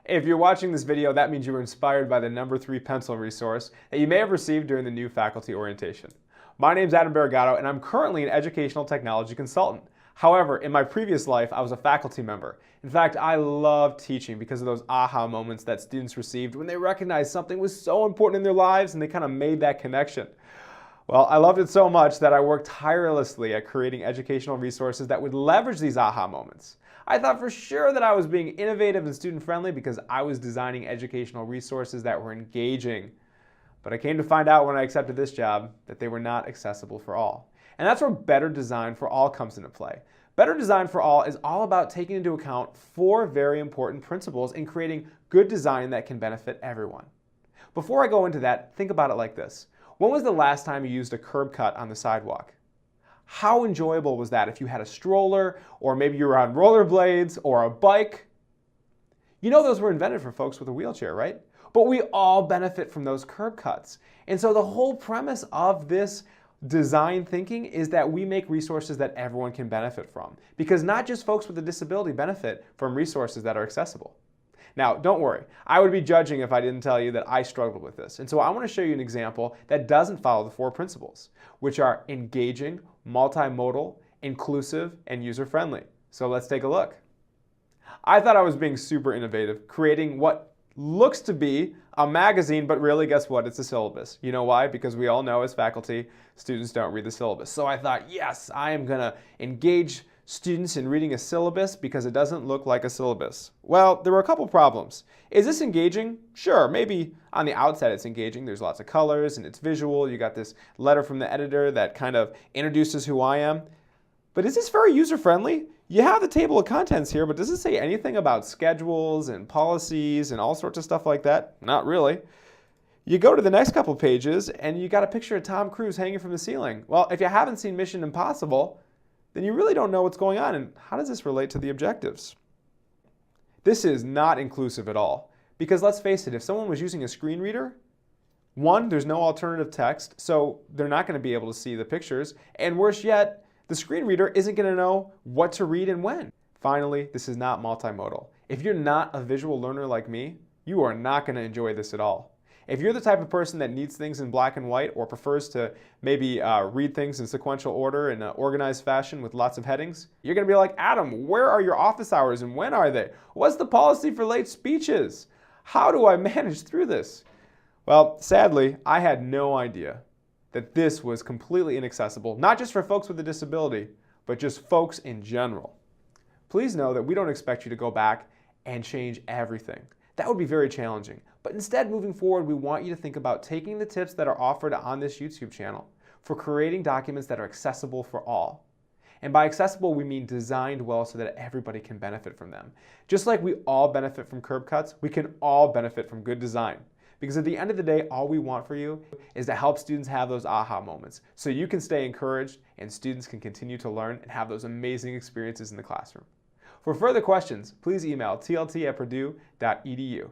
If you're watching this video, that means you were inspired by the number 3 pencil resource that you may have received during the new faculty orientation. My name's Adam Barragato, and I'm currently an educational technology consultant. However, in my previous life, I was a faculty member. In fact, I love teaching because of those aha moments that students received when they recognized something was so important in their lives and they kind of made that connection. Well, I loved it so much that I worked tirelessly at creating educational resources that would leverage these aha moments. I thought for sure that I was being innovative and student-friendly because I was designing educational resources that were engaging. But I came to find out when I accepted this job that they were not accessible for all. And that's where Better Design for All comes into play. Better Design for All is all about taking into account 4 very important principles in creating good design that can benefit everyone. Before I go into that, think about it like this. When was the last time you used a curb cut on the sidewalk? How enjoyable was that if you had a stroller, or maybe you were on rollerblades, or a bike? You know those were invented for folks with a wheelchair, right? But we all benefit from those curb cuts. And so the whole premise of this design thinking is that we make resources that everyone can benefit from. Because not just folks with a disability benefit from resources that are accessible. Now, don't worry, I would be judging if I didn't tell you that I struggled with this. And so I want to show you an example that doesn't follow the 4 principles, which are engaging, multimodal, inclusive, and user-friendly. So let's take a look. I thought I was being super innovative, creating what looks to be a magazine, but really, guess what? It's a syllabus. You know why? Because we all know as faculty, students don't read the syllabus. So I thought, yes, I am going to engage students in reading a syllabus because it doesn't look like a syllabus. Well, there were a couple problems. Is this engaging? Sure, maybe on the outset it's engaging. There's lots of colors and it's visual. You got this letter from the editor that kind of introduces who I am. But is this very user-friendly? You have the table of contents here, but does it say anything about schedules and policies and all sorts of stuff like that? Not really. You go to the next couple pages and you got a picture of Tom Cruise hanging from the ceiling. Well, if you haven't seen Mission Impossible, then you really don't know what's going on and how does this relate to the objectives? This is not inclusive at all. Because let's face it, if someone was using a screen reader, 1, there's no alternative text, so they're not going to be able to see the pictures, and worse yet, the screen reader isn't going to know what to read and when. Finally, this is not multimodal. If you're not a visual learner like me, you are not going to enjoy this at all. If you're the type of person that needs things in black and white or prefers to maybe read things in sequential order in an organized fashion with lots of headings, you're going to be like, Adam, where are your office hours and when are they? What's the policy for late speeches? How do I manage through this? Well, sadly, I had no idea that this was completely inaccessible, not just for folks with a disability, but just folks in general. Please know that we don't expect you to go back and change everything. That would be very challenging. But instead, moving forward, we want you to think about taking the tips that are offered on this YouTube channel for creating documents that are accessible for all. And by accessible, we mean designed well so that everybody can benefit from them. Just like we all benefit from curb cuts, we can all benefit from good design. Because at the end of the day, all we want for you is to help students have those aha moments so you can stay encouraged and students can continue to learn and have those amazing experiences in the classroom. For further questions, please email tlt@purdue.edu.